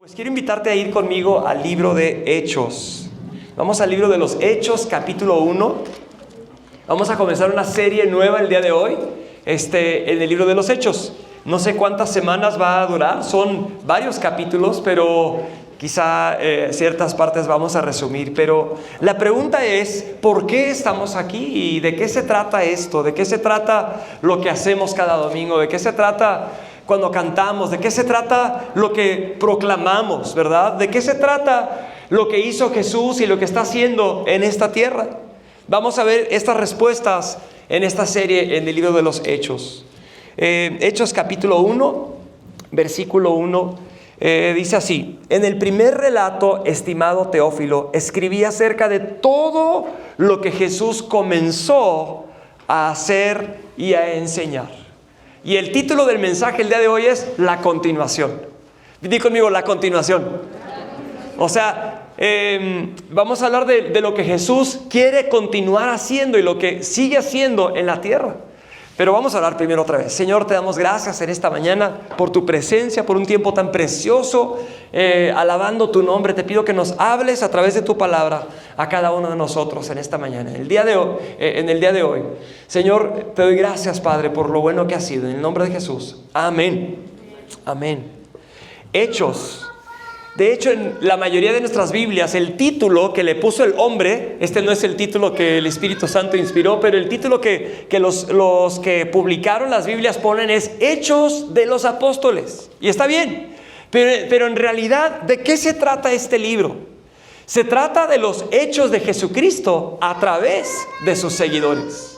Pues quiero invitarte a ir conmigo al libro de Hechos. Vamos al libro de los Hechos, capítulo 1. Vamos a comenzar una serie nueva el día de hoy, en el libro de los Hechos. No sé cuántas semanas va a durar, son varios capítulos, pero quizá ciertas partes vamos a resumir. Pero la pregunta es, ¿por qué estamos aquí? ¿Y de qué se trata esto? ¿De qué se trata lo que hacemos cada domingo? ¿De qué se trata cuando cantamos? ¿De qué se trata lo que proclamamos, verdad? ¿De qué se trata lo que hizo Jesús y lo que está haciendo en esta tierra? Vamos a ver estas respuestas en esta serie en el libro de los Hechos. Hechos capítulo 1, versículo 1, dice así: en el primer relato, estimado Teófilo, escribí acerca de todo lo que Jesús comenzó a hacer y a enseñar. Y el título del mensaje el día de hoy es La Continuación. Di conmigo, la continuación. O sea, vamos a hablar de lo que Jesús quiere continuar haciendo y lo que sigue haciendo en la tierra. Pero vamos a hablar primero otra vez. Señor, te damos gracias en esta mañana por tu presencia, por un tiempo tan precioso, alabando tu nombre. Te pido que nos hables a través de tu palabra a cada uno de nosotros en esta mañana, en el día de hoy. Señor, te doy gracias, Padre, por lo bueno que has sido. En el nombre de Jesús. Amén. Amén. Hechos. De hecho, en la mayoría de nuestras Biblias, el título que le puso el hombre, no es el título que el Espíritu Santo inspiró, pero el título que los que publicaron las Biblias ponen es Hechos de los Apóstoles. Y está bien, pero en realidad, ¿de qué se trata este libro? Se trata de los hechos de Jesucristo a través de sus seguidores.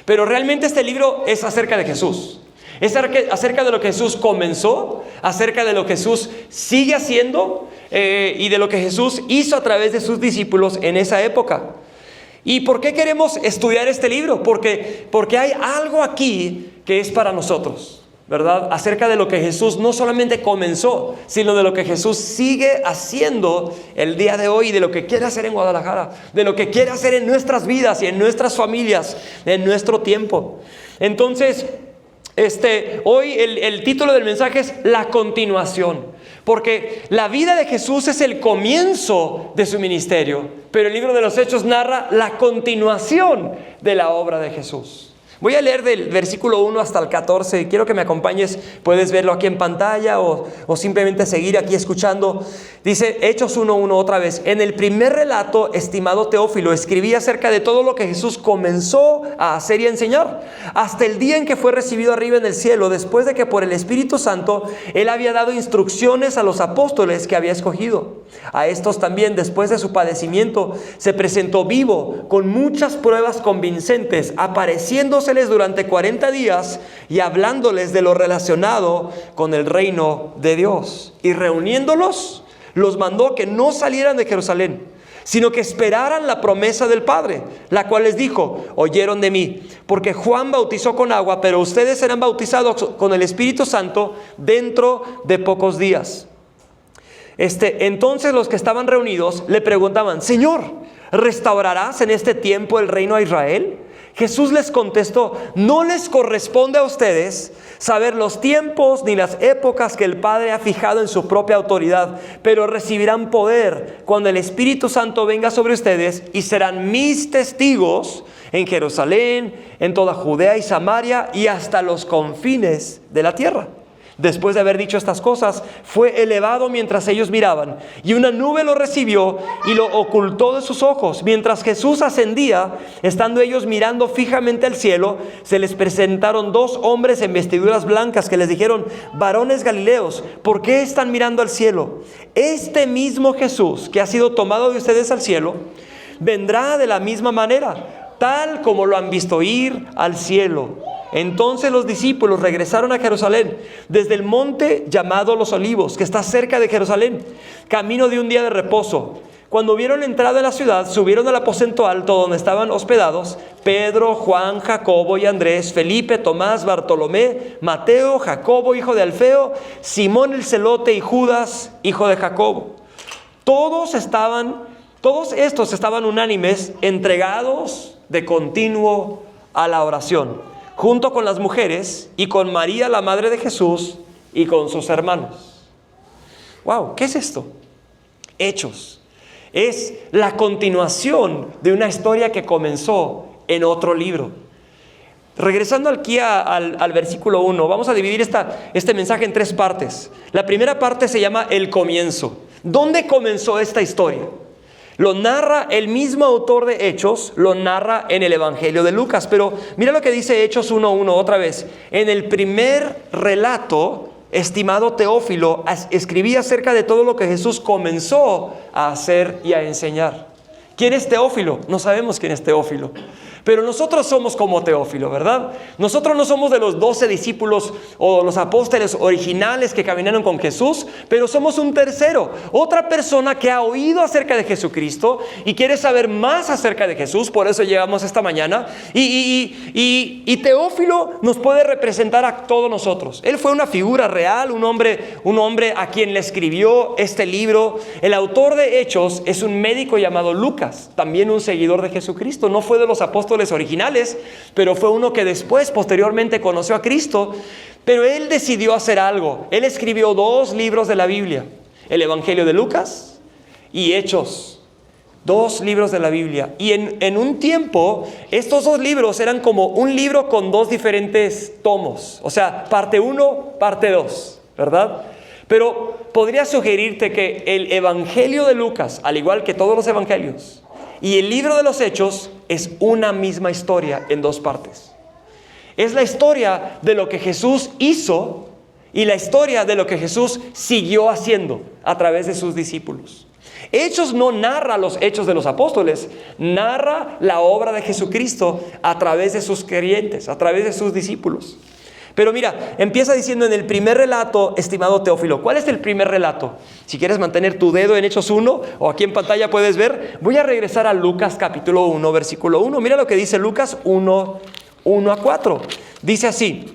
Pero realmente este libro es acerca de Jesús. Es acerca de lo que Jesús comenzó, acerca de lo que Jesús sigue haciendo y de lo que Jesús hizo a través de sus discípulos en esa época. ¿Y por qué queremos estudiar este libro? Porque hay algo aquí que es para nosotros, ¿verdad? Acerca de lo que Jesús no solamente comenzó, sino de lo que Jesús sigue haciendo el día de hoy, de lo que quiere hacer en Guadalajara, de lo que quiere hacer en nuestras vidas y en nuestras familias, en nuestro tiempo. Entonces, hoy el título del mensaje es La Continuación, porque la vida de Jesús es el comienzo de su ministerio, pero el libro de los Hechos narra la continuación de la obra de Jesús. Voy a leer del versículo 1 hasta el 14. Quiero que me acompañes. Puedes verlo aquí en pantalla o simplemente seguir aquí escuchando. Dice Hechos 1:1 otra vez: en el primer relato, estimado Teófilo, escribí acerca de todo lo que Jesús comenzó a hacer y a enseñar, hasta el día en que fue recibido arriba en el cielo, después de que por el Espíritu Santo Él había dado instrucciones a los apóstoles que había escogido. A estos también, después de su padecimiento, se presentó vivo, con muchas pruebas convincentes, apareciéndose durante 40 días y hablándoles de lo relacionado con el reino de Dios. Y reuniéndolos, los mandó que no salieran de Jerusalén, sino que esperaran la promesa del Padre, la cual les dijo: oyeron de mí, porque Juan bautizó con agua, pero ustedes serán bautizados con el Espíritu Santo dentro de pocos días. Entonces los que estaban reunidos le preguntaban: Señor, ¿restaurarás en este tiempo el reino a Israel? Jesús les contestó: no les corresponde a ustedes saber los tiempos ni las épocas que el Padre ha fijado en su propia autoridad, pero recibirán poder cuando el Espíritu Santo venga sobre ustedes y serán mis testigos en Jerusalén, en toda Judea y Samaria y hasta los confines de la tierra. Después de haber dicho estas cosas, fue elevado mientras ellos miraban, y una nube lo recibió y lo ocultó de sus ojos. Mientras Jesús ascendía, estando ellos mirando fijamente al cielo, se les presentaron dos hombres en vestiduras blancas que les dijeron: varones galileos, ¿por qué están mirando al cielo? Este mismo Jesús que ha sido tomado de ustedes al cielo, vendrá de la misma manera, tal como lo han visto ir al cielo. Entonces los discípulos regresaron a Jerusalén desde el monte llamado Los Olivos, que está cerca de Jerusalén, camino de un día de reposo. Cuando hubieron entrado en la ciudad, subieron al aposento alto donde estaban hospedados Pedro, Juan, Jacobo y Andrés, Felipe, Tomás, Bartolomé, Mateo, Jacobo, hijo de Alfeo, Simón el celote y Judas, hijo de Jacobo. Todos estos estaban unánimes, entregados de continuo a la oración, junto con las mujeres y con María, la madre de Jesús, y con sus hermanos. Wow, ¿qué es esto? Hechos. Es la continuación de una historia que comenzó en otro libro. Regresando aquí al versículo 1, vamos a dividir este mensaje en 3 partes. La primera parte se llama el comienzo. ¿Dónde comenzó esta historia? Lo narra el mismo autor de Hechos, lo narra en el Evangelio de Lucas. Pero mira lo que dice Hechos 1:1 otra vez. En el primer relato, estimado Teófilo, escribí acerca de todo lo que Jesús comenzó a hacer y a enseñar. ¿Quién es Teófilo? No sabemos quién es Teófilo. Pero nosotros somos como Teófilo, ¿verdad? Nosotros no somos de los 12 discípulos o los apóstoles originales que caminaron con Jesús, pero somos un tercero, otra persona que ha oído acerca de Jesucristo y quiere saber más acerca de Jesús. Por eso llegamos esta mañana. Y Teófilo nos puede representar a todos nosotros. Él fue una figura real, un hombre a quien le escribió este libro. El autor de Hechos es un médico llamado Lucas, también un seguidor de Jesucristo. No fue de los apóstoles originales, pero fue uno que después, posteriormente, conoció a Cristo. Pero él decidió hacer algo. Él escribió 2 libros de la Biblia, el Evangelio de Lucas y Hechos. 2 libros de la Biblia. Y en un tiempo, estos 2 libros eran como un libro con 2 diferentes tomos. O sea, parte 1, parte 2, ¿verdad? Pero podría sugerirte que el Evangelio de Lucas, al igual que todos los evangelios, y el libro de los Hechos es una misma historia en 2 partes. Es la historia de lo que Jesús hizo y la historia de lo que Jesús siguió haciendo a través de sus discípulos. Hechos no narra los hechos de los apóstoles, narra la obra de Jesucristo a través de sus creyentes, a través de sus discípulos. Pero mira, empieza diciendo en el primer relato, estimado Teófilo. ¿Cuál es el primer relato? Si quieres mantener tu dedo en Hechos 1, o aquí en pantalla puedes ver, voy a regresar a Lucas capítulo 1, versículo 1. Mira lo que dice Lucas 1:1-4. Dice así.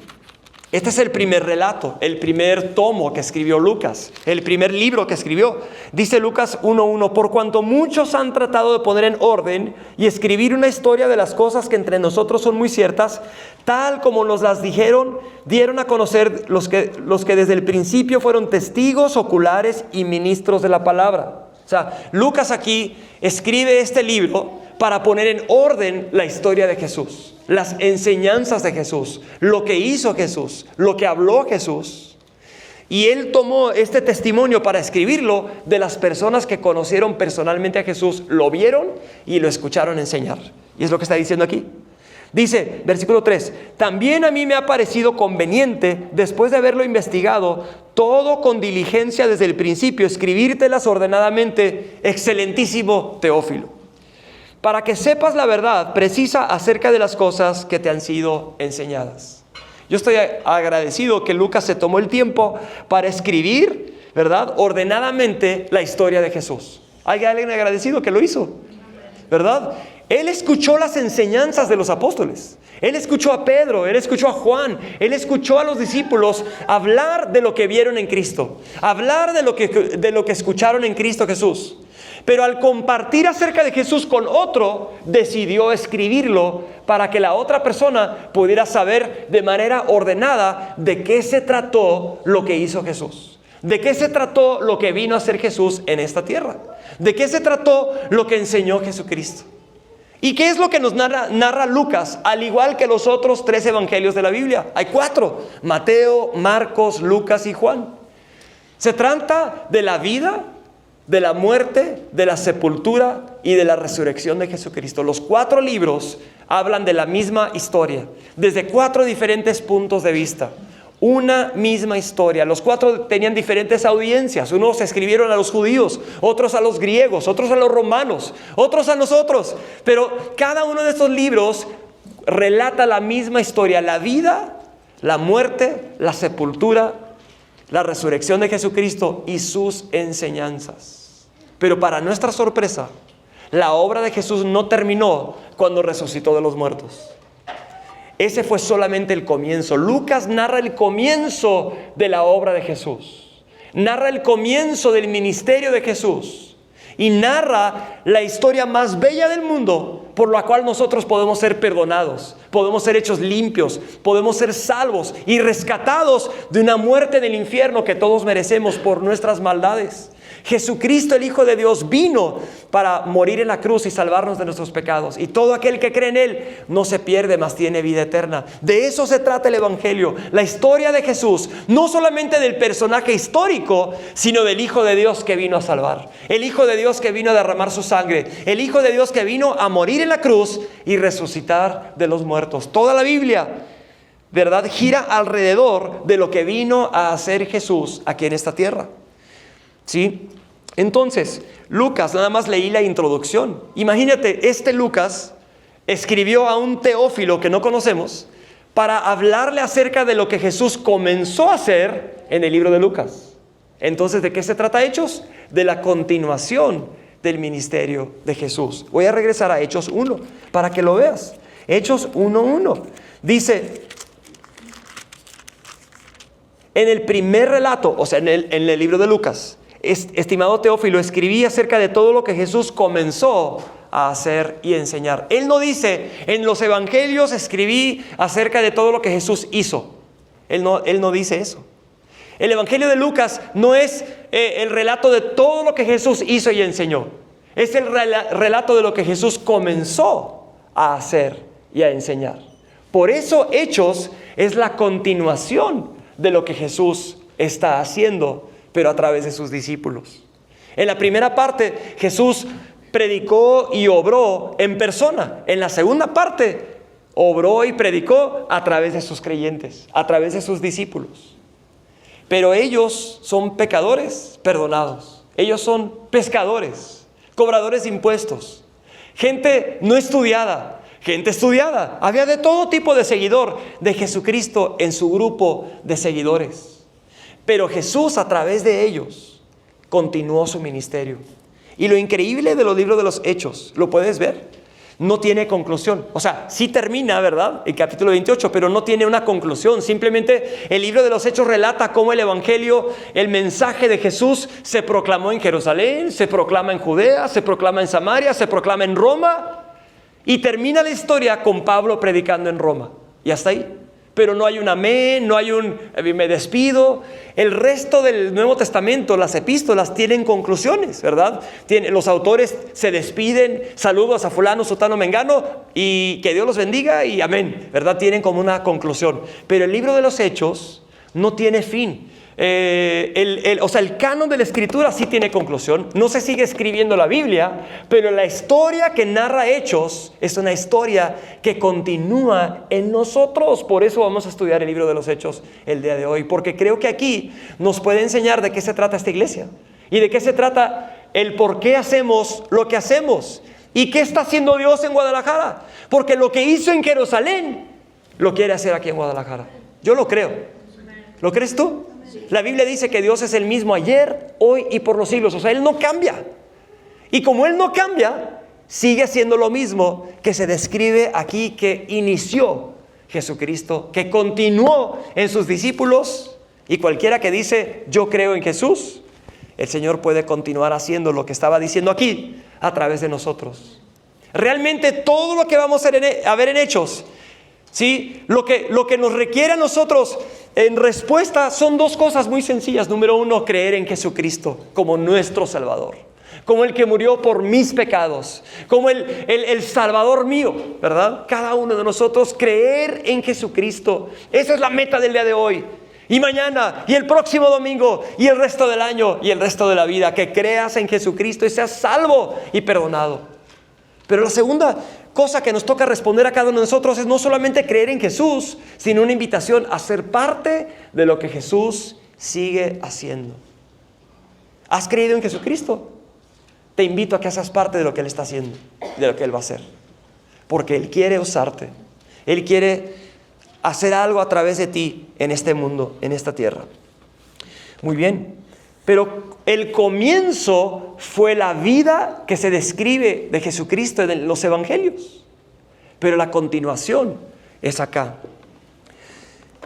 Este es el primer relato, el primer tomo que escribió Lucas, el primer libro que escribió. Dice Lucas 1:1, por cuanto muchos han tratado de poner en orden y escribir una historia de las cosas que entre nosotros son muy ciertas, tal como nos las dieron a conocer los que desde el principio fueron testigos oculares y ministros de la palabra. O sea, Lucas aquí escribe este libro para poner en orden la historia de Jesús, las enseñanzas de Jesús, lo que hizo Jesús, lo que habló Jesús. Y él tomó este testimonio para escribirlo de las personas que conocieron personalmente a Jesús, lo vieron y lo escucharon enseñar. Y es lo que está diciendo aquí. Dice, versículo 3, también a mí me ha parecido conveniente, después de haberlo investigado, todo con diligencia desde el principio, escribírtelas ordenadamente, excelentísimo Teófilo, para que sepas la verdad precisa acerca de las cosas que te han sido enseñadas. Yo estoy agradecido que Lucas se tomó el tiempo para escribir, ¿verdad?, ordenadamente la historia de Jesús. ¿Hay alguien agradecido que lo hizo? ¿Verdad? Él escuchó las enseñanzas de los apóstoles. Él escuchó a Pedro, él escuchó a Juan, él escuchó a los discípulos hablar de lo que vieron en Cristo, hablar de lo que escucharon en Cristo Jesús. Pero al compartir acerca de Jesús con otro, decidió escribirlo para que la otra persona pudiera saber de manera ordenada de qué se trató lo que hizo Jesús. ¿De qué se trató lo que vino a hacer Jesús en esta tierra? ¿De qué se trató lo que enseñó Jesucristo? ¿Y qué es lo que nos narra Lucas, al igual que los otros 3 evangelios de la Biblia? Hay 4, Mateo, Marcos, Lucas y Juan. Se trata de la vida, de la muerte, de la sepultura y de la resurrección de Jesucristo. Los 4 libros hablan de la misma historia, desde 4 diferentes puntos de vista. Una misma historia. Los 4 tenían diferentes audiencias. Unos escribieron a los judíos, otros a los griegos, otros a los romanos, otros a nosotros. Pero cada uno de estos libros relata la misma historia: la vida, la muerte, la sepultura, la resurrección de Jesucristo y sus enseñanzas. Pero para nuestra sorpresa, la obra de Jesús no terminó cuando resucitó de los muertos. Ese fue solamente el comienzo. Lucas narra el comienzo de la obra de Jesús. Narra el comienzo del ministerio de Jesús. y narra la historia más bella del mundo por la cual nosotros podemos ser perdonados, podemos ser hechos limpios, podemos ser salvos y rescatados de una muerte del infierno que todos merecemos por nuestras maldades. Jesucristo, el Hijo de Dios, vino para morir en la cruz y salvarnos de nuestros pecados. Y todo aquel que cree en Él no se pierde, mas tiene vida eterna. De eso se trata el Evangelio. La historia de Jesús, no solamente del personaje histórico, sino del Hijo de Dios que vino a salvar. El Hijo de Dios que vino a derramar su sangre. El Hijo de Dios que vino a morir en la cruz y resucitar de los muertos. Toda la Biblia, ¿verdad?, gira alrededor de lo que vino a hacer Jesús aquí en esta tierra. ¿Sí? Entonces, Lucas, nada más leí la introducción. Imagínate, Lucas escribió a un Teófilo que no conocemos para hablarle acerca de lo que Jesús comenzó a hacer en el libro de Lucas. Entonces, ¿de qué se trata Hechos? De la continuación del ministerio de Jesús. Voy a regresar a Hechos 1 para que lo veas. Hechos 1:1 dice: en el primer relato, o sea, en el libro de Lucas, estimado Teófilo, escribí acerca de todo lo que Jesús comenzó a hacer y enseñar. Él no dice, en los evangelios escribí acerca de todo lo que Jesús hizo. Él no dice eso. El evangelio de Lucas no es el relato de todo lo que Jesús hizo y enseñó. Es el relato de lo que Jesús comenzó a hacer y a enseñar. Por eso Hechos es la continuación de lo que Jesús está haciendo, pero a través de sus discípulos. En la primera parte, Jesús predicó y obró en persona. En la segunda parte, obró y predicó a través de sus creyentes, a través de sus discípulos. Pero ellos son pecadores perdonados. Ellos son pescadores, cobradores de impuestos, gente no estudiada, gente estudiada. Había de todo tipo de seguidor de Jesucristo en su grupo de seguidores. Pero Jesús, a través de ellos, continuó su ministerio. Y lo increíble de los libros de los Hechos, ¿lo puedes ver? No tiene conclusión. O sea, sí termina, ¿verdad?, el capítulo 28, pero no tiene una conclusión. Simplemente el libro de los Hechos relata cómo el Evangelio, el mensaje de Jesús, se proclamó en Jerusalén, se proclama en Judea, se proclama en Samaria, se proclama en Roma. Y termina la historia con Pablo predicando en Roma. Y hasta ahí. Pero no hay un amén, no hay un me despido. El resto del Nuevo Testamento, las epístolas, tienen conclusiones, ¿verdad? Los autores se despiden, saludos a fulano, sutano, mengano, y que Dios los bendiga y amén, ¿verdad? Tienen como una conclusión. Pero el libro de los Hechos no tiene fin. El canon de la escritura sí tiene conclusión. No se sigue escribiendo la Biblia, pero la historia que narra Hechos es una historia que continúa en nosotros. Por eso vamos a estudiar el libro de los Hechos el día de hoy, porque creo que aquí nos puede enseñar de qué se trata esta iglesia y de qué se trata el por qué hacemos lo que hacemos y qué está haciendo Dios en Guadalajara, porque lo que hizo en Jerusalén lo quiere hacer aquí en Guadalajara. Yo lo creo. ¿Lo crees tú? La Biblia dice que Dios es el mismo ayer, hoy y por los siglos. O sea, Él no cambia. Y como Él no cambia, sigue siendo lo mismo que se describe aquí, que inició Jesucristo, que continuó en sus discípulos. Y cualquiera que dice, yo creo en Jesús, el Señor puede continuar haciendo lo que estaba diciendo aquí a través de nosotros. Realmente todo lo que vamos a ver en Hechos, ¿sí?, lo que nos requiere a nosotros en respuesta son dos cosas muy sencillas. Número uno, creer en Jesucristo como nuestro Salvador, como el que murió por mis pecados, como el Salvador mío, ¿verdad? Cada uno de nosotros creer en Jesucristo. Esa es la meta del día de hoy y mañana y el próximo domingo y el resto del año y el resto de la vida, que creas en Jesucristo y seas salvo y perdonado. Pero la segunda cosa que nos toca responder a cada uno de nosotros es no solamente creer en Jesús, sino una invitación a ser parte de lo que Jesús sigue haciendo. ¿Has creído en Jesucristo? Te invito a que seas parte de lo que Él está haciendo, de lo que Él va a hacer. Porque Él quiere usarte. Él quiere hacer algo a través de ti en este mundo, en esta tierra. Muy bien. Pero el comienzo fue la vida que se describe de Jesucristo en los evangelios. Pero la continuación es acá.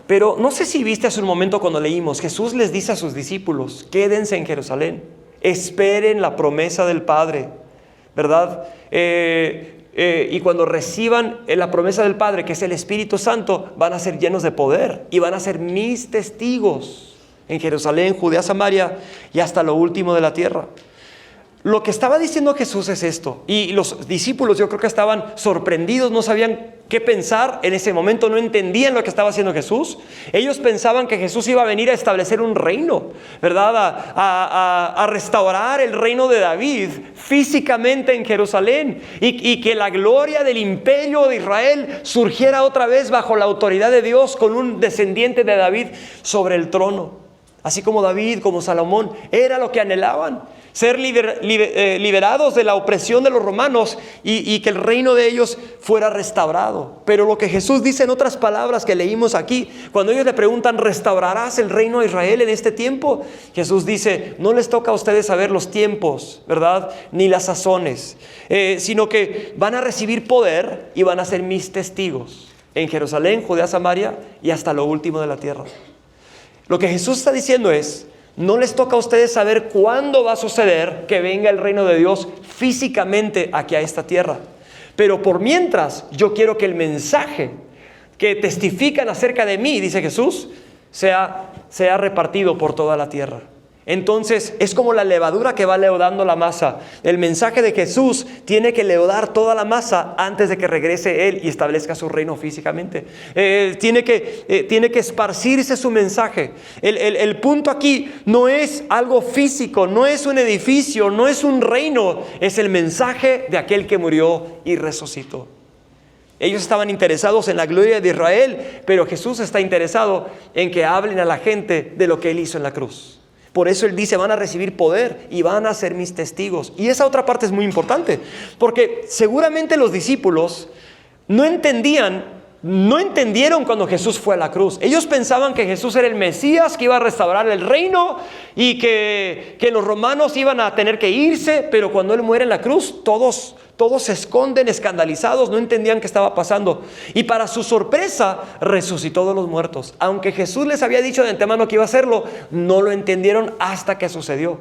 Pero no sé si viste hace un momento cuando leímos, Jesús les dice a sus discípulos, quédense en Jerusalén. esperen la promesa del Padre, ¿verdad? Y cuando reciban la promesa del Padre, que es el Espíritu Santo, van a ser llenos de poder y van a ser mis testigos en Jerusalén, Judea, Samaria y hasta lo último de la tierra. Lo que estaba diciendo Jesús es esto, y los discípulos yo creo que estaban sorprendidos, no sabían qué pensar en ese momento, no entendían lo que estaba haciendo Jesús. Ellos pensaban que Jesús iba a venir a establecer un reino, ¿verdad? A restaurar el reino de David físicamente en Jerusalén, y que la gloria del imperio de Israel surgiera otra vez bajo la autoridad de Dios, con un descendiente de David sobre el trono. Así como David, como Salomón, era lo que anhelaban. Ser liberados de la opresión de los romanos y que el reino de ellos fuera restaurado. Pero lo que Jesús dice en otras palabras que leímos aquí, cuando ellos le preguntan, ¿restaurarás el reino de Israel en este tiempo? Jesús dice, no les toca a ustedes saber los tiempos, ¿verdad? Ni las sazones, sino que van a recibir poder y van a ser mis testigos en Jerusalén, Judea, Samaria y hasta lo último de la tierra. Lo que Jesús está diciendo es, no les toca a ustedes saber cuándo va a suceder que venga el reino de Dios físicamente aquí a esta tierra. Pero por mientras, yo quiero que el mensaje que testifican acerca de mí, dice Jesús, sea repartido por toda la tierra. Entonces es como la levadura que va leudando la masa. El mensaje de Jesús tiene que leudar toda la masa antes de que regrese Él y establezca su reino físicamente. Tiene que esparcirse su mensaje. El punto aquí no es algo físico, no es un edificio, no es un reino. Es el mensaje de aquel que murió y resucitó. Ellos estaban interesados en la gloria de Israel, pero Jesús está interesado en que hablen a la gente de lo que Él hizo en la cruz. Por eso Él dice, van a recibir poder y van a ser mis testigos. Y esa otra parte es muy importante, porque seguramente los discípulos no entendieron cuando Jesús fue a la cruz. Ellos pensaban que Jesús era el Mesías, que iba a restaurar el reino y que los romanos iban a tener que irse, pero cuando Él muere en la cruz, todos se esconden escandalizados, no entendían qué estaba pasando. Y para su sorpresa, resucitó de los muertos. Aunque Jesús les había dicho de antemano que iba a hacerlo, no lo entendieron hasta que sucedió.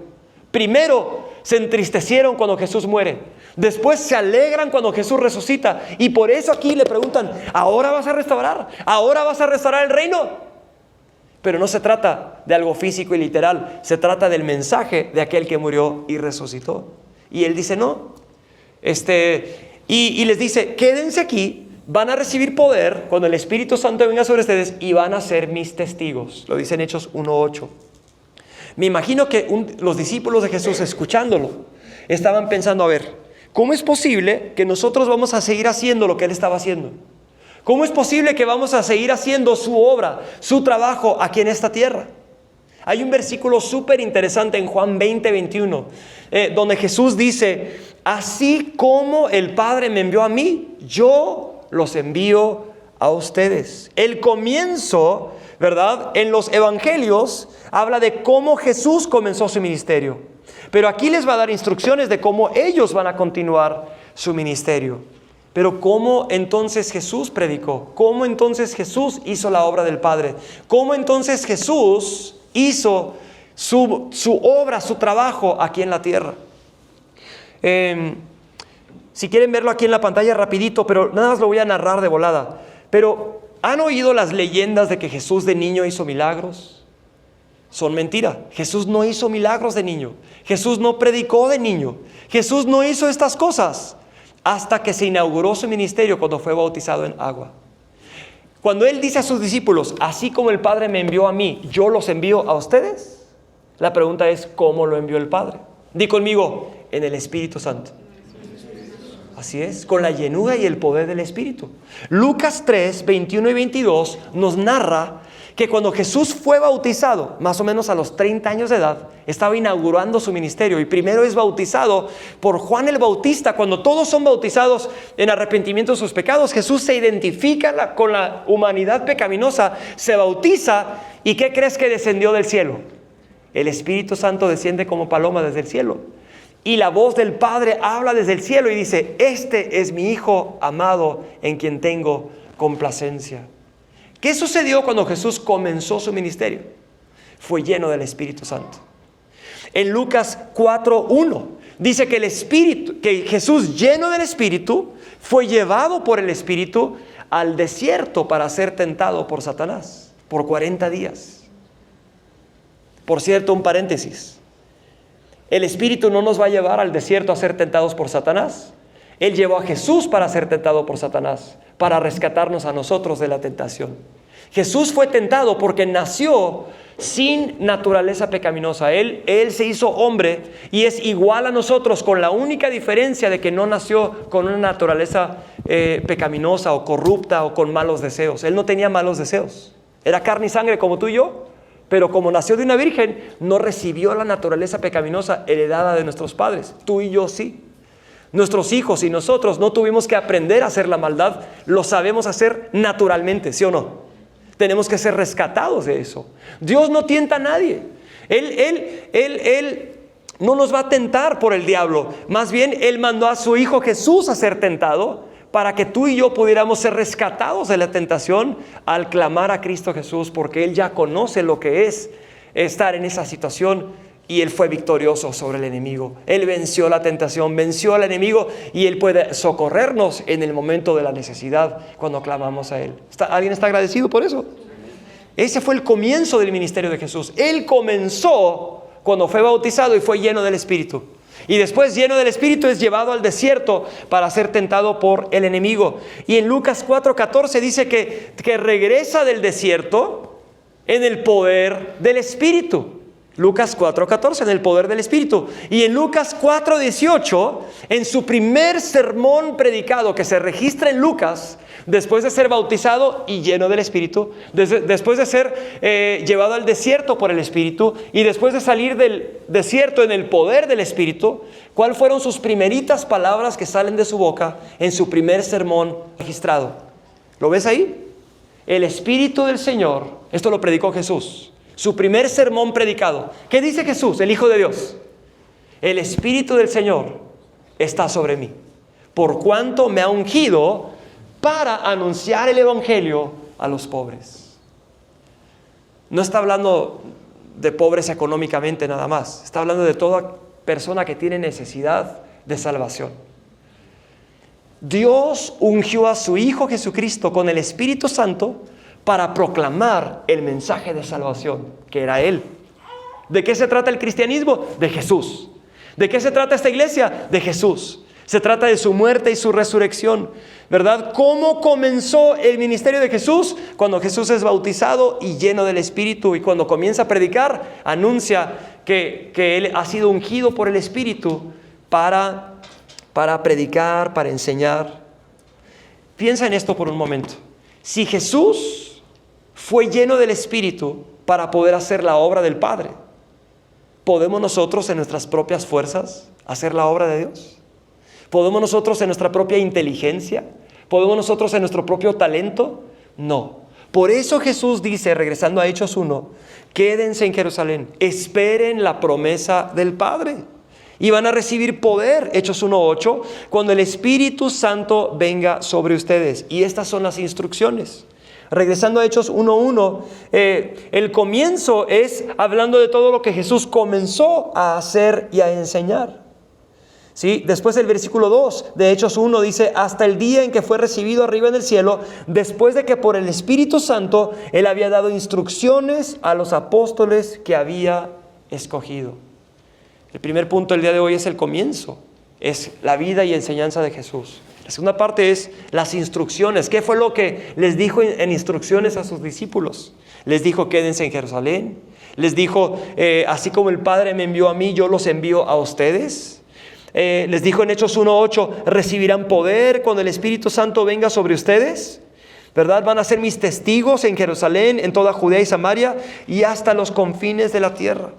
Primero se entristecieron cuando Jesús muere. Después se alegran cuando Jesús resucita. Y por eso aquí le preguntan, ¿ahora vas a restaurar? ¿Ahora vas a restaurar el reino? Pero no se trata de algo físico y literal. Se trata del mensaje de aquel que murió y resucitó. Y Él dice, no. Y les dice, quédense aquí, van a recibir poder cuando el Espíritu Santo venga sobre ustedes y van a ser mis testigos. Lo dice en Hechos 1:8. Me imagino que los discípulos de Jesús, escuchándolo, estaban pensando, a ver, ¿cómo es posible que nosotros vamos a seguir haciendo lo que Él estaba haciendo? ¿Cómo es posible que vamos a seguir haciendo su obra, su trabajo aquí en esta tierra? Hay un versículo súper interesante en Juan 20:21, donde Jesús dice, así como el Padre me envió a mí, yo los envío a ustedes. El comienzo, ¿verdad? En los evangelios habla de cómo Jesús comenzó su ministerio. Pero aquí les va a dar instrucciones de cómo ellos van a continuar su ministerio. Pero ¿cómo entonces Jesús predicó? ¿Cómo entonces Jesús hizo la obra del Padre? ¿Cómo entonces Jesús hizo su obra, su trabajo aquí en la tierra? Si quieren verlo aquí en la pantalla rapidito, pero nada más lo voy a narrar de volada. Pero ¿han oído las leyendas de que Jesús de niño hizo milagros? Son mentira. Jesús no hizo milagros de niño. Jesús no predicó de niño. Jesús no hizo estas cosas hasta que se inauguró su ministerio cuando fue bautizado en agua. Cuando Él dice a sus discípulos, así como el Padre me envió a mí, yo los envío a ustedes. La pregunta es, ¿cómo lo envió el Padre? Di conmigo, en el Espíritu Santo. Así es, con la llenura y el poder del Espíritu. Lucas 3, 21 y 22 nos narra que cuando Jesús fue bautizado, más o menos a los 30 años de edad, estaba inaugurando su ministerio y primero es bautizado por Juan el Bautista. Cuando todos son bautizados en arrepentimiento de sus pecados, Jesús se identifica con la humanidad pecaminosa, se bautiza y ¿qué crees que descendió del cielo? El Espíritu Santo desciende como paloma desde el cielo. Y la voz del Padre habla desde el cielo y dice, este es mi Hijo amado en quien tengo complacencia. ¿Qué sucedió cuando Jesús comenzó su ministerio? Fue lleno del Espíritu Santo. en Lucas 4:1. Dice que el Espíritu, que Jesús, lleno del Espíritu, fue llevado por el Espíritu al desierto para ser tentado por Satanás por 40 días. Por cierto, un paréntesis. El Espíritu no nos va a llevar al desierto a ser tentados por Satanás. Él llevó a Jesús para ser tentado por Satanás, para rescatarnos a nosotros de la tentación. Jesús fue tentado porque nació sin naturaleza pecaminosa. Él se hizo hombre y es igual a nosotros, con la única diferencia de que no nació con una naturaleza pecaminosa o corrupta o con malos deseos. Él no tenía malos deseos. Era carne y sangre como tú y yo, pero como nació de una virgen, no recibió la naturaleza pecaminosa heredada de nuestros padres. Tú y yo sí. Nuestros hijos y nosotros no tuvimos que aprender a hacer la maldad, lo sabemos hacer naturalmente, ¿sí o no? Tenemos que ser rescatados de eso. Dios no tienta a nadie. Él no nos va a tentar por el diablo. Más bien, Él mandó a su Hijo Jesús a ser tentado para que tú y yo pudiéramos ser rescatados de la tentación al clamar a Cristo Jesús, porque Él ya conoce lo que es estar en esa situación. Y Él fue victorioso sobre el enemigo. Él venció la tentación, venció al enemigo, y Él puede socorrernos en el momento de la necesidad cuando clamamos a Él. ¿Alguien está agradecido por eso? Ese fue el comienzo del ministerio de Jesús. Él comenzó cuando fue bautizado y fue lleno del Espíritu. Y después, lleno del Espíritu, es llevado al desierto para ser tentado por el enemigo. Y en Lucas 4:14 dice que regresa del desierto en el poder del Espíritu. Lucas 4:14, en el poder del Espíritu. Y en Lucas 4:18, en su primer sermón predicado que se registra en Lucas, después de ser bautizado y lleno del Espíritu, después de ser llevado al desierto por el Espíritu, y después de salir del desierto en el poder del Espíritu, ¿cuáles fueron sus primeritas palabras que salen de su boca en su primer sermón registrado? ¿Lo ves ahí? El Espíritu del Señor, esto lo predicó Jesús. Su primer sermón predicado. ¿Qué dice Jesús, el Hijo de Dios? El Espíritu del Señor está sobre mí, por cuanto me ha ungido para anunciar el Evangelio a los pobres. No está hablando de pobres económicamente nada más. Está hablando de toda persona que tiene necesidad de salvación. Dios ungió a su Hijo Jesucristo con el Espíritu Santo para proclamar el mensaje de salvación, que era Él. ¿De qué se trata el cristianismo? De Jesús. ¿De qué se trata esta iglesia? De Jesús. Se trata de su muerte y su resurrección, ¿verdad? ¿Cómo comenzó el ministerio de Jesús? Cuando Jesús es bautizado y lleno del Espíritu, y cuando comienza a predicar, anuncia que Él ha sido ungido por el Espíritu para predicar, para enseñar. Piensa en esto por un momento. Si Jesús fue lleno del Espíritu para poder hacer la obra del Padre, ¿podemos nosotros en nuestras propias fuerzas hacer la obra de Dios? ¿Podemos nosotros en nuestra propia inteligencia? ¿Podemos nosotros en nuestro propio talento? No. Por eso Jesús dice, regresando a Hechos 1, quédense en Jerusalén, esperen la promesa del Padre y van a recibir poder, Hechos 1:8, cuando el Espíritu Santo venga sobre ustedes. Y estas son las instrucciones. Regresando a Hechos 1:1, el comienzo es hablando de todo lo que Jesús comenzó a hacer y a enseñar. ¿Sí? Después el versículo 2 de Hechos 1 dice, hasta el día en que fue recibido arriba en el cielo, después de que por el Espíritu Santo Él había dado instrucciones a los apóstoles que había escogido. El primer punto del día de hoy es el comienzo, es la vida y enseñanza de Jesús. La segunda parte es las instrucciones. ¿Qué fue lo que les dijo en instrucciones a sus discípulos? Les dijo, quédense en Jerusalén. Les dijo, así como el Padre me envió a mí, yo los envío a ustedes. Les dijo en Hechos 1:8, recibirán poder cuando el Espíritu Santo venga sobre ustedes, ¿verdad? Van a ser mis testigos en Jerusalén, en toda Judea y Samaria y hasta los confines de la tierra.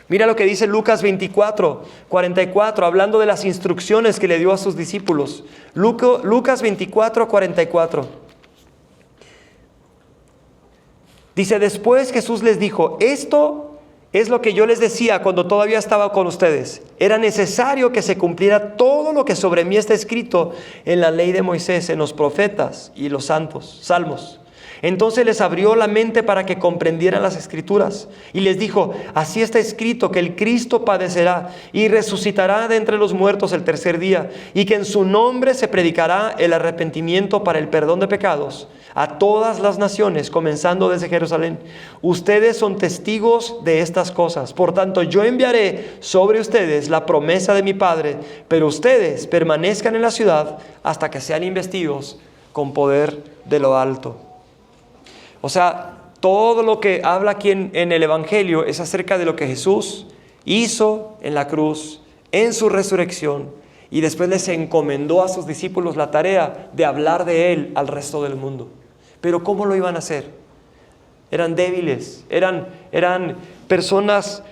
Mira lo que dice Lucas 24:44, hablando de las instrucciones que le dio a sus discípulos. Lucas 24:44. Dice, después Jesús les dijo, esto es lo que yo les decía cuando todavía estaba con ustedes. Era necesario que se cumpliera todo lo que sobre mí está escrito en la ley de Moisés, en los profetas y los salmos. Entonces les abrió la mente para que comprendieran las Escrituras y les dijo: así está escrito que el Cristo padecerá y resucitará de entre los muertos el tercer día, y que en su nombre se predicará el arrepentimiento para el perdón de pecados a todas las naciones, comenzando desde Jerusalén. Ustedes son testigos de estas cosas. Por tanto, yo enviaré sobre ustedes la promesa de mi Padre, pero ustedes permanezcan en la ciudad hasta que sean investidos con poder de lo alto. O sea, todo lo que habla aquí en el Evangelio es acerca de lo que Jesús hizo en la cruz, en su resurrección, y después les encomendó a sus discípulos la tarea de hablar de Él al resto del mundo. Pero ¿cómo lo iban a hacer? Eran débiles, eran personas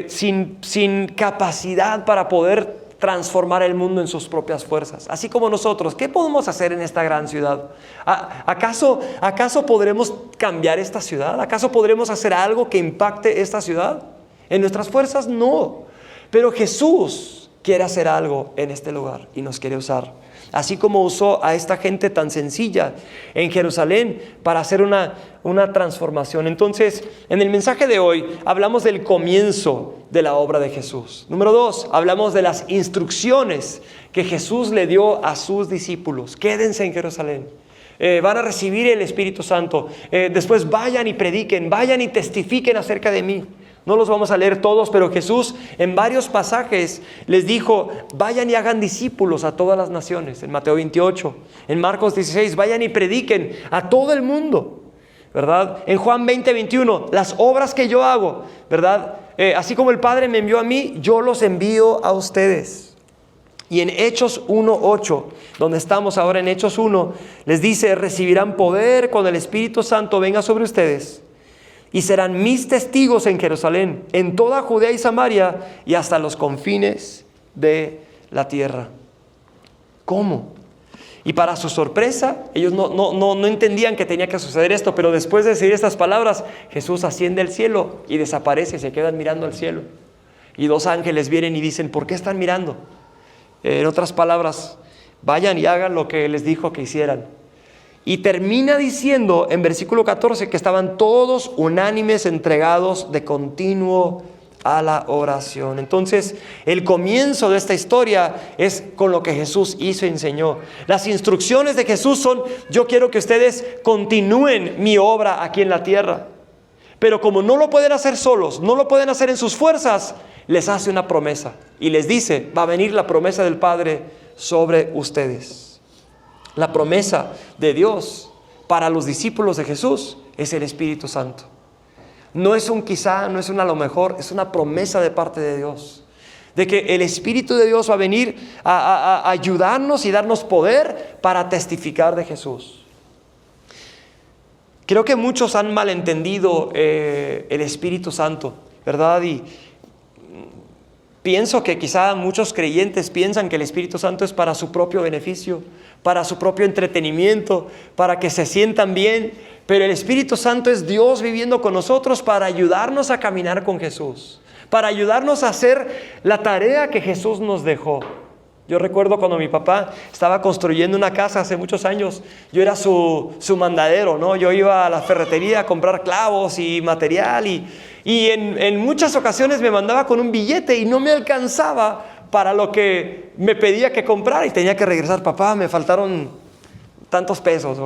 sin capacidad para poder transformar el mundo en sus propias fuerzas. Así como nosotros, ¿qué podemos hacer en esta gran ciudad? ¿Acaso podremos cambiar esta ciudad? ¿Acaso podremos hacer algo que impacte esta ciudad? En nuestras fuerzas no. Pero Jesús quiere hacer algo en este lugar y nos quiere usar. Así como usó a esta gente tan sencilla en Jerusalén para hacer una transformación. Entonces, en el mensaje de hoy hablamos del comienzo de la obra de Jesús. Número 2, hablamos de las instrucciones que Jesús le dio a sus discípulos. Quédense en Jerusalén. Van a recibir el Espíritu Santo. Después vayan y prediquen, vayan y testifiquen acerca de mí. No los vamos a leer todos, pero Jesús en varios pasajes les dijo: vayan y hagan discípulos a todas las naciones. En Mateo 28, en Marcos 16, vayan y prediquen a todo el mundo, ¿verdad? En Juan 20, 21, las obras que yo hago, ¿verdad? Así como el Padre me envió a mí, yo los envío a ustedes. Y en Hechos 1:8, donde estamos ahora en Hechos 1, les dice: recibirán poder cuando el Espíritu Santo venga sobre ustedes, y serán mis testigos en Jerusalén, en toda Judea y Samaria, y hasta los confines de la tierra. ¿Cómo? Y para su sorpresa, ellos no entendían que tenía que suceder esto, pero después de decir estas palabras, Jesús asciende al cielo y desaparece, y se quedan mirando al cielo. Y 2 ángeles vienen y dicen: ¿por qué están mirando? En otras palabras, vayan y hagan lo que les dijo que hicieran. Y termina diciendo en versículo 14 que estaban todos unánimes, entregados de continuo a la oración. Entonces, el comienzo de esta historia es con lo que Jesús hizo y enseñó. Las instrucciones de Jesús son: yo quiero que ustedes continúen mi obra aquí en la tierra. Pero como no lo pueden hacer solos, no lo pueden hacer en sus fuerzas, les hace una promesa y les dice: va a venir la promesa del Padre sobre ustedes. La promesa de Dios para los discípulos de Jesús es el Espíritu Santo. No es un quizá, no es un a lo mejor, es una promesa de parte de Dios, de que el Espíritu de Dios va a venir a ayudarnos y darnos poder para testificar de Jesús. Creo que muchos han malentendido el Espíritu Santo, ¿verdad? Y pienso que quizá muchos creyentes piensan que el Espíritu Santo es para su propio beneficio, para su propio entretenimiento, para que se sientan bien. Pero el Espíritu Santo es Dios viviendo con nosotros para ayudarnos a caminar con Jesús, para ayudarnos a hacer la tarea que Jesús nos dejó. Yo recuerdo cuando mi papá estaba construyendo una casa hace muchos años, yo era su mandadero, ¿no? Yo iba a la ferretería a comprar clavos y material y en muchas ocasiones me mandaba con un billete y no me alcanzaba para lo que me pedía que comprara y tenía que regresar: papá, me faltaron tantos pesos.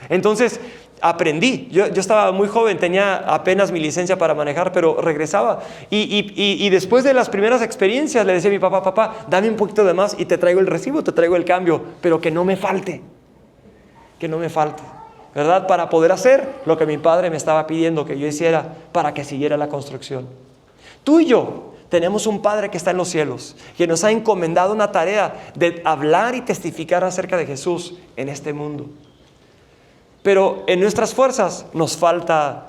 Entonces aprendí. Yo estaba muy joven, tenía apenas mi licencia para manejar, pero regresaba. Y después de las primeras experiencias le decía a mi papá: papá, dame un poquito de más y te traigo el recibo, te traigo el cambio, pero que no me falte. Que no me falte, ¿verdad? Para poder hacer lo que mi padre me estaba pidiendo que yo hiciera para que siguiera la construcción. Tú y yo tenemos un Padre que está en los cielos, que nos ha encomendado una tarea de hablar y testificar acerca de Jesús en este mundo. Pero en nuestras fuerzas nos falta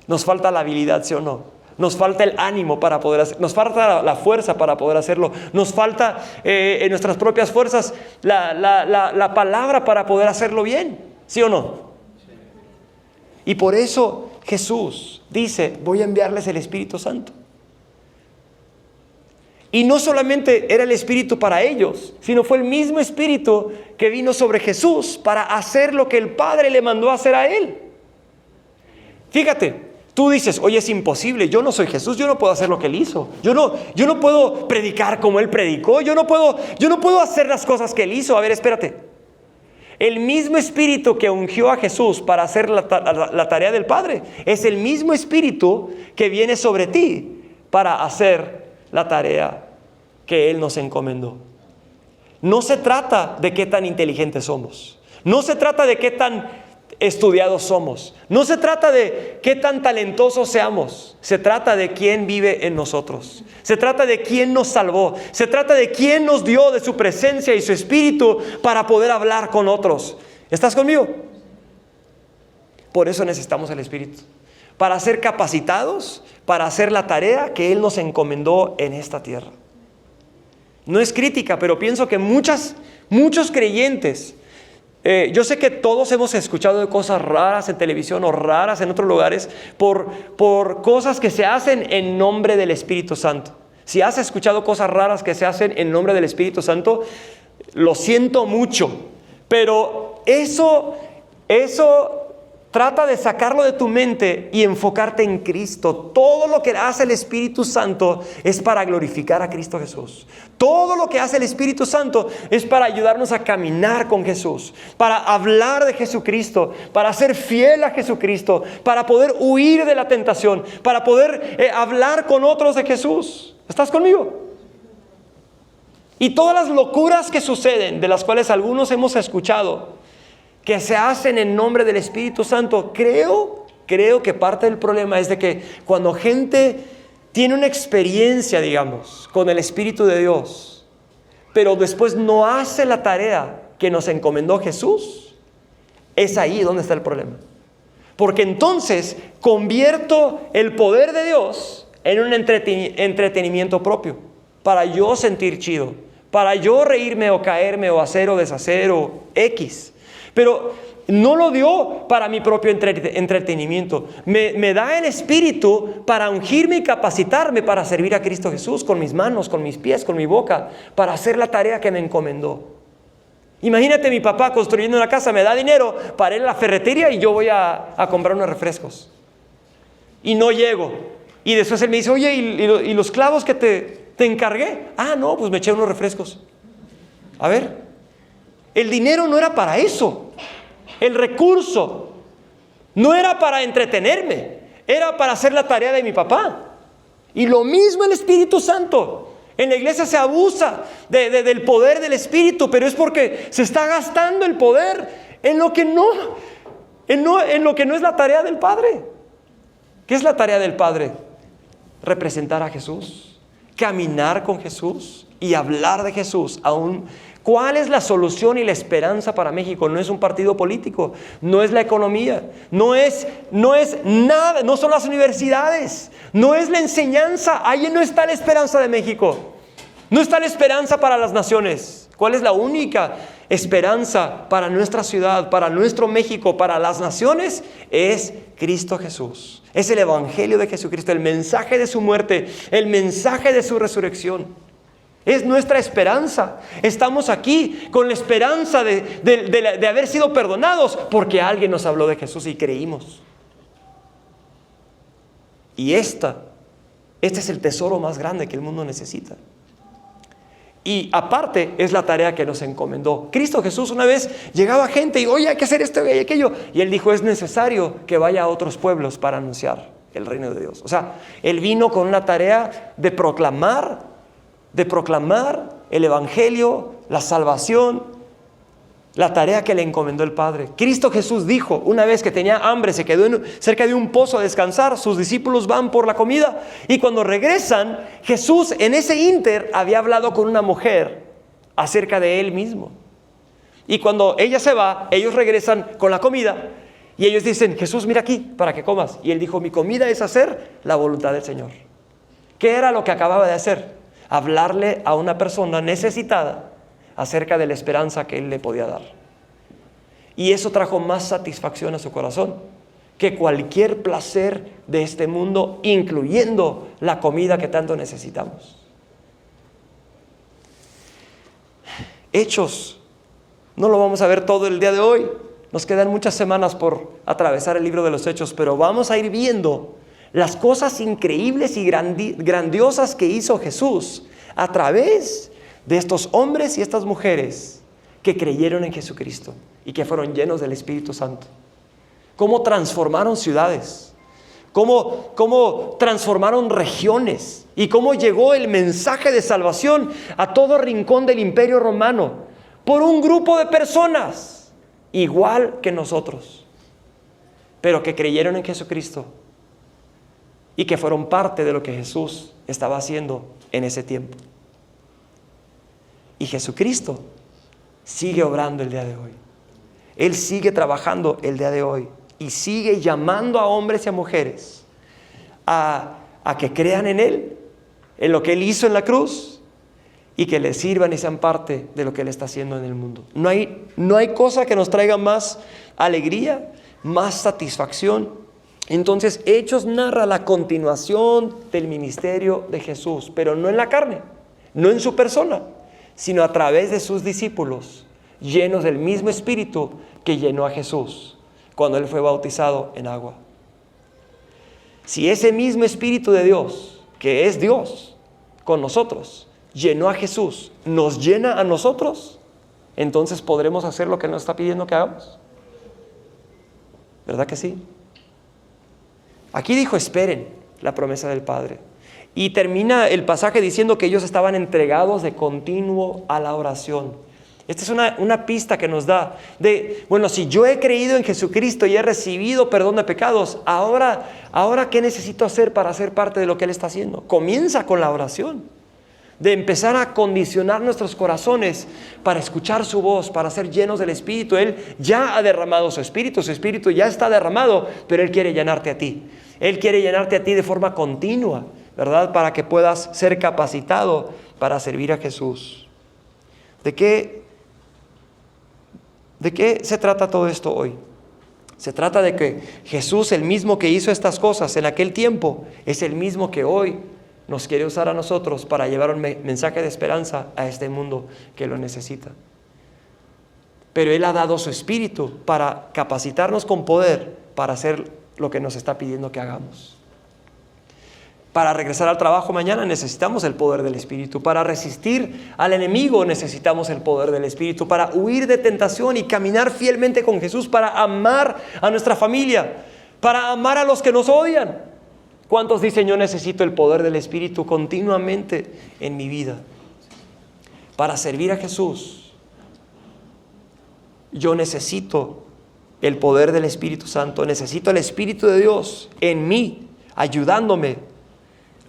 la habilidad, ¿sí o no? Nos falta el ánimo para poder hacerlo, nos falta la fuerza para poder hacerlo, nos falta en nuestras propias fuerzas la palabra para poder hacerlo bien, ¿sí o no? Y por eso Jesús dice: voy a enviarles el Espíritu Santo. Y no solamente era el Espíritu para ellos, sino fue el mismo Espíritu que vino sobre Jesús para hacer lo que el Padre le mandó a hacer a Él. Fíjate, tú dices, oye, es imposible, yo no soy Jesús, yo no puedo hacer lo que Él hizo. Yo no puedo predicar como Él predicó, yo no puedo hacer las cosas que Él hizo. A ver, espérate. El mismo Espíritu que ungió a Jesús para hacer la tarea del Padre es el mismo Espíritu que viene sobre ti para hacer la tarea que Él nos encomendó. No se trata de qué tan inteligentes somos. No se trata de qué tan estudiados somos. No se trata de qué tan talentosos seamos. Se trata de quién vive en nosotros. Se trata de quién nos salvó. Se trata de quién nos dio de su presencia y su Espíritu para poder hablar con otros. ¿Estás conmigo? Por eso necesitamos el Espíritu. Para ser capacitados, para hacer la tarea que Él nos encomendó en esta tierra. No es crítica, pero pienso que muchos creyentes, yo sé que todos hemos escuchado de cosas raras en televisión o raras en otros lugares por cosas que se hacen en nombre del Espíritu Santo. Si has escuchado cosas raras que se hacen en nombre del Espíritu Santo, lo siento mucho, pero eso trata de sacarlo de tu mente y enfocarte en Cristo. Todo lo que hace el Espíritu Santo es para glorificar a Cristo Jesús. Todo lo que hace el Espíritu Santo es para ayudarnos a caminar con Jesús, para hablar de Jesucristo, para ser fiel a Jesucristo, para poder huir de la tentación, para poder hablar con otros de Jesús. ¿Estás conmigo? Y todas las locuras que suceden, de las cuales algunos hemos escuchado, que se hacen en nombre del Espíritu Santo, creo que parte del problema es de que cuando gente tiene una experiencia, digamos, con el Espíritu de Dios, pero después no hace la tarea que nos encomendó Jesús, es ahí donde está el problema. Porque entonces convierto el poder de Dios en un entretenimiento propio, para yo sentir chido, para yo reírme o caerme o hacer o deshacer o X. Pero no lo dio para mi propio entretenimiento. Me da el Espíritu para ungirme y capacitarme para servir a Cristo Jesús con mis manos, con mis pies, con mi boca, para hacer la tarea que me encomendó. Imagínate mi papá construyendo una casa, me da dinero para ir a la ferretería y yo voy a comprar unos refrescos. Y no llego. Y después él me dice, oye, ¿y los clavos que te encargué? Ah, no, pues me eché unos refrescos. A ver. El dinero no era para eso. El recurso no era para entretenerme. Era para hacer la tarea de mi papá. Y lo mismo el Espíritu Santo. En la iglesia se abusa del poder del Espíritu, pero es porque se está gastando el poder en lo que no es la tarea del Padre. ¿Qué es la tarea del Padre? Representar a Jesús, caminar con Jesús y hablar de Jesús aún. ¿Cuál es la solución y la esperanza para México? No es un partido político, no es la economía, no es nada, no son las universidades, no es la enseñanza. Ahí no está la esperanza de México, no está la esperanza para las naciones. ¿Cuál es la única esperanza para nuestra ciudad, para nuestro México, para las naciones? Es Cristo Jesús, es el Evangelio de Jesucristo, el mensaje de su muerte, el mensaje de su resurrección. Es nuestra esperanza. Estamos aquí con la esperanza de haber sido perdonados porque alguien nos habló de Jesús y creímos. Y este es el tesoro más grande que el mundo necesita. Y aparte es la tarea que nos encomendó. Cristo Jesús una vez llegaba gente y oye, hay que hacer esto y aquello. Y Él dijo, es necesario que vaya a otros pueblos para anunciar el reino de Dios. O sea, Él vino con una tarea de proclamar el Evangelio, la salvación, la tarea que le encomendó el Padre. Cristo Jesús dijo, una vez que tenía hambre, se quedó cerca de un pozo a descansar, sus discípulos van por la comida y cuando regresan, Jesús en ese ínter había hablado con una mujer acerca de Él mismo. Y cuando ella se va, ellos regresan con la comida y ellos dicen, Jesús, mira aquí para que comas. Y Él dijo, mi comida es hacer la voluntad del Señor. ¿Qué era lo que acababa de hacer? Hablarle a una persona necesitada acerca de la esperanza que Él le podía dar. Y eso trajo más satisfacción a su corazón que cualquier placer de este mundo, incluyendo la comida que tanto necesitamos. Hechos, no lo vamos a ver todo el día de hoy, Nos quedan muchas semanas por atravesar el libro de los Hechos, pero vamos a ir viendo las cosas increíbles y grandiosas que hizo Jesús a través de estos hombres y estas mujeres que creyeron en Jesucristo y que fueron llenos del Espíritu Santo. Cómo transformaron ciudades, cómo transformaron regiones y cómo llegó el mensaje de salvación a todo rincón del Imperio Romano por un grupo de personas igual que nosotros, pero que creyeron en Jesucristo y que fueron parte de lo que Jesús estaba haciendo en ese tiempo. Y Jesucristo sigue obrando el día de hoy. Él sigue trabajando el día de hoy y sigue llamando a hombres y a mujeres a que crean en Él, en lo que Él hizo en la cruz, y que le sirvan y sean parte de lo que Él está haciendo en el mundo. No hay cosa que nos traiga más alegría, más satisfacción. Entonces, Hechos narra la continuación del ministerio de Jesús, pero no en la carne, no en su persona, sino a través de sus discípulos, llenos del mismo Espíritu que llenó a Jesús cuando Él fue bautizado en agua. Si ese mismo Espíritu de Dios, que es Dios con nosotros, llenó a Jesús, nos llena a nosotros, entonces podremos hacer lo que Él nos está pidiendo que hagamos. ¿Verdad que sí? Aquí dijo: esperen la promesa del Padre. Y termina el pasaje diciendo que ellos estaban entregados de continuo a la oración. Esta es una pista que nos da de, bueno, si yo he creído en Jesucristo y he recibido perdón de pecados, ahora ¿qué necesito hacer para ser parte de lo que Él está haciendo? Comienza con la oración, de empezar a condicionar nuestros corazones para escuchar su voz, para ser llenos del Espíritu. Él ya ha derramado su Espíritu ya está derramado, pero Él quiere llenarte a ti. Él quiere llenarte a ti de forma continua, ¿verdad? Para que puedas ser capacitado para servir a Jesús. ¿De qué se trata todo esto hoy? Se trata de que Jesús, el mismo que hizo estas cosas en aquel tiempo, es el mismo que hoy nos quiere usar a nosotros para llevar un mensaje de esperanza a este mundo que lo necesita. Pero Él ha dado su Espíritu para capacitarnos con poder para hacer lo que nos está pidiendo que hagamos. Para regresar al trabajo mañana necesitamos el poder del Espíritu. Para resistir al enemigo necesitamos el poder del Espíritu. Para huir de tentación y caminar fielmente con Jesús. Para amar a nuestra familia. Para amar a los que nos odian. ¿Cuántos dicen: yo necesito el poder del Espíritu continuamente en mi vida? Para servir a Jesús, yo necesito el poder del Espíritu Santo. Necesito el Espíritu de Dios en mí, ayudándome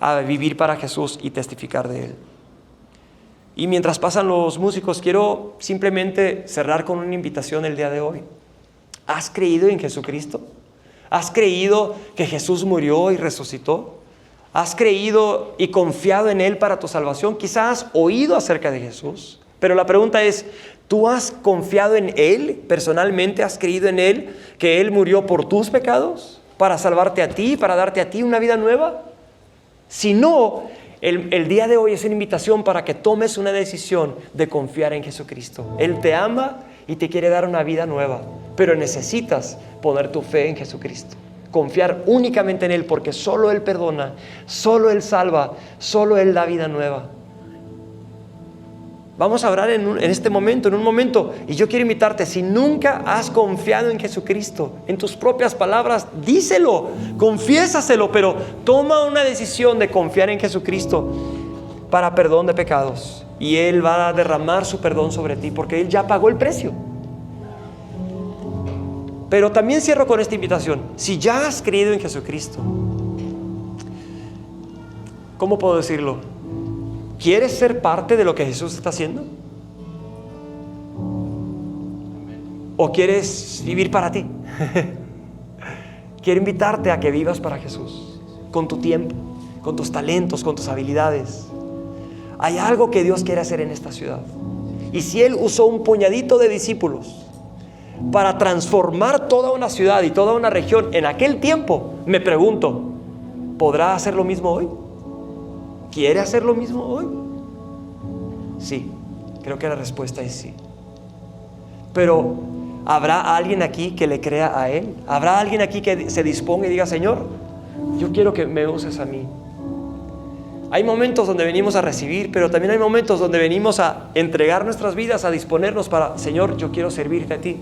a vivir para Jesús y testificar de Él. Y mientras pasan los músicos, quiero simplemente cerrar con una invitación el día de hoy. ¿Has creído en Jesucristo? ¿Has creído que Jesús murió y resucitó? ¿Has creído y confiado en Él para tu salvación? Quizás has oído acerca de Jesús, pero la pregunta es: ¿tú has confiado en Él personalmente? ¿Has creído en Él, que Él murió por tus pecados para salvarte a ti, para darte a ti una vida nueva? Si no, el día de hoy es una invitación para que tomes una decisión de confiar en Jesucristo. Él te ama y te quiere dar una vida nueva, pero necesitas poner tu fe en Jesucristo. Confiar únicamente en Él, porque solo Él perdona, solo Él salva, solo Él da vida nueva. Vamos a orar en un momento, y yo quiero invitarte: si nunca has confiado en Jesucristo, en tus propias palabras, díselo, confiésaselo, pero toma una decisión de confiar en Jesucristo para perdón de pecados, y Él va a derramar su perdón sobre ti, porque Él ya pagó el precio. Pero también cierro con esta invitación: si ya has creído en Jesucristo, ¿cómo puedo decirlo? ¿Quieres ser parte de lo que Jesús está haciendo? ¿O quieres vivir para ti? Quiero invitarte a que vivas para Jesús, con tu tiempo, con tus talentos, con tus habilidades. Hay algo que Dios quiere hacer en esta ciudad. Y si Él usó un puñadito de discípulos para transformar toda una ciudad y toda una región en aquel tiempo, me pregunto: ¿podrá hacer lo mismo hoy? ¿Quiere hacer lo mismo hoy? Sí, creo que la respuesta es sí. Pero ¿Habrá alguien aquí que le crea a Él? ¿Habrá alguien aquí que se disponga y diga, Señor, yo quiero que me uses a mí? Hay momentos donde venimos a recibir, pero también hay momentos donde venimos a entregar nuestras vidas, a disponernos para, Señor, yo quiero servirte a ti.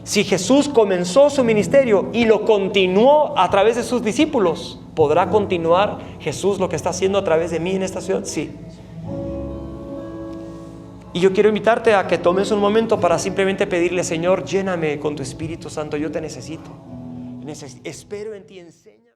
Si Jesús comenzó su ministerio y lo continuó a través de sus discípulos, ¿podrá continuar Jesús lo que está haciendo a través de mí en esta ciudad? Sí. Y yo quiero invitarte a que tomes un momento para simplemente pedirle, Señor, lléname con tu Espíritu Santo, yo te necesito. Espero en ti, enséñame.